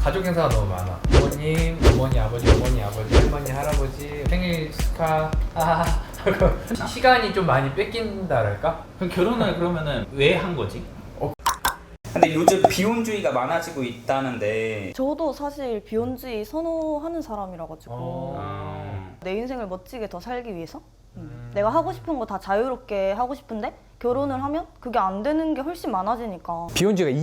가족 행사가 너무 많아. 부모님, 어머니, 아버지, 할머니, 할아버지 생일 축하 하고 시간이 좀 많이 뺏긴다랄까? 그럼 결혼을 그러면은 왜 한 거지? 근데 요즘 비혼주의가 많아지고 있다는데 저도 사실 비혼주의 선호하는 사람이라 가지고 아. 내 인생을 멋지게 더 살기 위해서 내가 하고 싶은 거 다 자유롭게 하고 싶은데 결혼을 하면 그게 안 되는 게 훨씬 많아지니까. 비혼주의가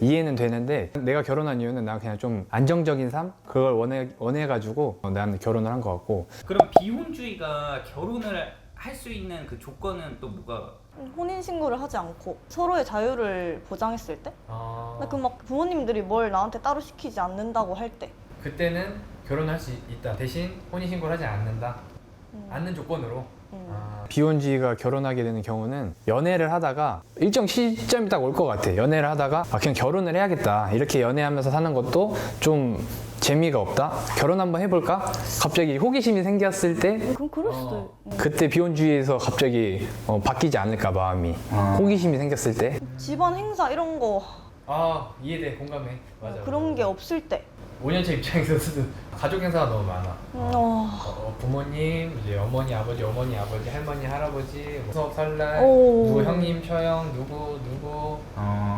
이해는 되는데 내가 결혼한 이유는 나 그냥 좀 안정적인 삶? 그걸 원해가지고 나는 결혼을 한 것 같고. 그럼 비혼주의가 결혼을 할 수 있는 그 조건은 또 뭐가? 혼인신고를 하지 않고 서로의 자유를 보장했을 때? 아... 그 막 부모님들이 뭘 나한테 따로 시키지 않는다고 할 때. 그때는 결혼할 수 있다. 대신 혼인신고를 하지 않는다. 않는 조건으로. 비혼주의가 결혼하게 되는 경우는 연애를 하다가 일정 시점이 딱 올 것 같아. 연애를 하다가 그냥 결혼을 해야겠다. 이렇게 연애하면서 사는 것도 좀 재미가 없다. 결혼 한번 해볼까? 갑자기 호기심이 생겼을 때 그럼 그럴 수도 그때 비혼주의에서 갑자기 바뀌지 않을까 마음이. 호기심이 생겼을 때. 집안 행사 이런 거 이해돼. 공감해. 맞아. 그런 게 없을 때. 5년차 입장에서는 가족 행사가 너무 많아. 부모님, 이제 어머니, 아버지, 할머니, 할아버지, 수업 설날, 누구 형님, 처형, 누구.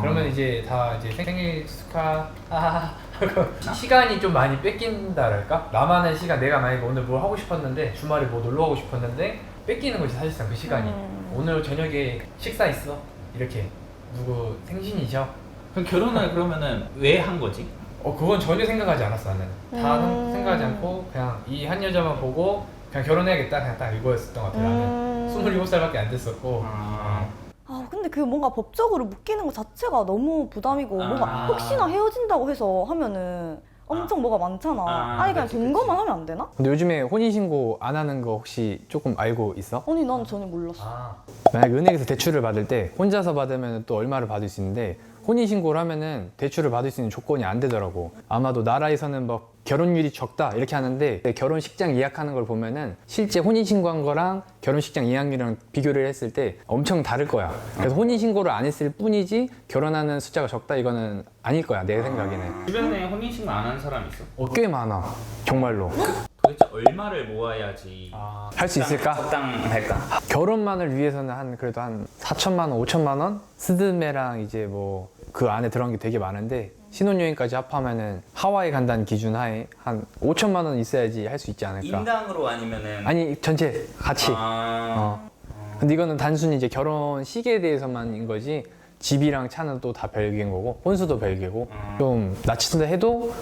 그러면 이제 다 이제 생일 축하 하고 시간이 좀 많이 뺏긴다랄까? 나만의 시간, 내가 만약에 오늘 뭘 하고 싶었는데 주말에 뭐 놀러 가고 싶었는데 뺏기는 거지 사실상 그 시간이. 오늘 저녁에 식사 있어? 이렇게 누구 생신이셔? 그럼 결혼을 그러면은 왜 한 거지? 그건 전혀 생각하지 않았어 나는. 다 생각하지 않고 그냥 이 한 여자만 보고 그냥 결혼해야겠다 그냥 딱 이거였었던 것 같아. 나는 27살밖에 안 됐었고. 근데 그게 뭔가 법적으로 묶이는 것 자체가 너무 부담이고 뭔가 혹시나 헤어진다고 해서 하면은 엄청 뭐가 많잖아. 아니 그냥 동거만 하면 안 되나? 근데 요즘에 혼인신고 안 하는 거 혹시 조금 알고 있어? 아니 난 전혀 몰랐어. 만약 은행에서 대출을 받을 때 혼자서 받으면 또 얼마를 받을 수 있는데 혼인신고를 하면은 대출을 받을 수 있는 조건이 안 되더라고. 아마도 나라에서는 뭐 결혼율이 적다 이렇게 하는데 결혼식장 예약하는 걸 보면은 실제 혼인신고한 거랑 결혼식장 예약률이랑 비교를 했을 때 엄청 다를 거야. 그래서 혼인신고를 안 했을 뿐이지 결혼하는 숫자가 적다 이거는 아닐 거야 내 생각에는. 주변에 혼인신고 안 한 사람 있어? 꽤 많아 정말로. 도대체 얼마를 모아야지 할 수 있을까? 적당할까? 결혼만을 위해서는 그래도 한 4천만 원, 5천만 원? 스드메랑 이제 뭐 그 안에 들어간 게 되게 많은데 신혼여행까지 합하면은 하와이 간다는 기준 하에 한 5천만 원 있어야지 할 수 있지 않을까? 인당으로 아니면은 아니 전체 같이. 근데 이거는 단순히 이제 결혼식에 대해서만인 거지 집이랑 차는 또 다 별개인 거고 혼수도 별개고 좀 낮춘다 해도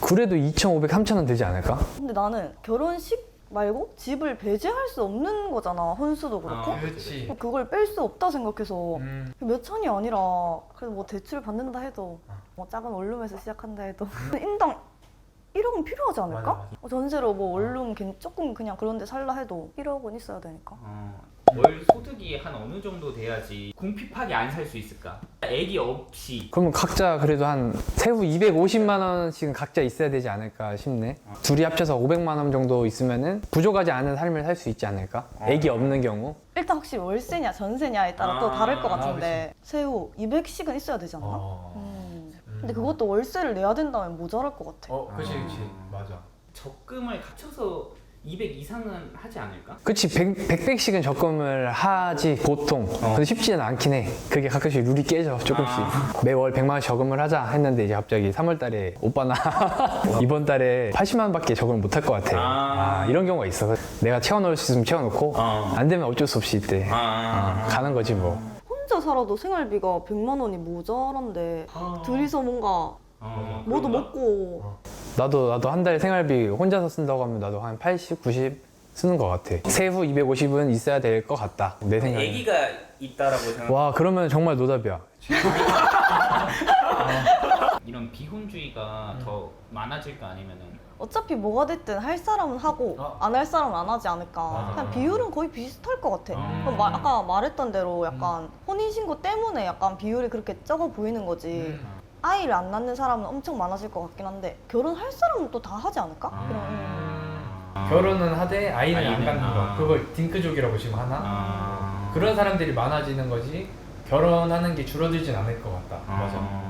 그래도 2,500, 3,000원 되지 않을까? 근데 나는 결혼식 말고 집을 배제할 수 없는 거잖아. 혼수도 그렇고. 그렇지. 그걸 뺄 수 없다 생각해서 몇 천이 아니라 그래도 뭐 대출 받는다 해도 뭐 작은 원룸에서 시작한다 해도 인당 1억은 필요하지 않을까? 맞아. 전세로 뭐 원룸 조금 그냥 그런 데 살라 해도 1억 원 있어야 되니까. 월 소득이 한 어느 정도 돼야지 궁핍하게 안 살 수 있을까? 애기 없이. 그러면 각자 그래도 한 세후 250만 원씩은 각자 있어야 되지 않을까 싶네. 둘이 합쳐서 500만 원 정도 있으면은 부족하지 않은 삶을 살 수 있지 않을까? 애기 없는 경우. 일단 확실히 월세냐 전세냐에 따라 또 다를 것 같은데 세후 200씩은 있어야 되지 않나? 근데 그것도 월세를 내야 된다면 모자랄 것 같아. 그치 맞아. 적금을 갖춰서 200 이상은 하지 않을까? 그치 100씩은 적금을 하지 보통. 근데 쉽지는 않긴 해. 그게 가끔씩 룰이 깨져 조금씩. 매월 100만 원씩 적금을 하자 했는데 이제 갑자기 3월 달에 오빠 나 이번 달에 80만 원밖에 적금을 못 할 것 같아. 이런 경우가 있어. 내가 채워넣을 수 있으면 채워놓고 안 되면 어쩔 수 없이 이때 가는 거지 뭐. 혼자 살아도 생활비가 100만 원이 모자란데 둘이서 뭔가 뭐도 먹고 나도 한 달 생활비 혼자서 쓴다고 하면 나도 한 80, 90 쓰는 것 같아. 세후 250은 있어야 될 것 같다 내 생각에. 애기가 있다라고 생각. 와 그러면 정말 노답이야. 이런 비혼주의가 더 많아질까 아니면은 어차피 뭐가 됐든 할 사람은 하고 안 할 사람은 안 하지 않을까. 그냥 비율은 거의 비슷할 것 같아. 그럼 아까 말했던 대로 약간 혼인신고 때문에 약간 비율이 그렇게 적어 보이는 거지. 아이를 안 낳는 사람은 엄청 많아질 것 같긴 한데 결혼할 사람은 또 다 하지 않을까? 결혼은 하되 아이는 안 갖는 거. 그걸 딩크족이라고 지금 하나? 그런 사람들이 많아지는 거지 결혼하는 게 줄어들진 않을 것 같다. 맞아.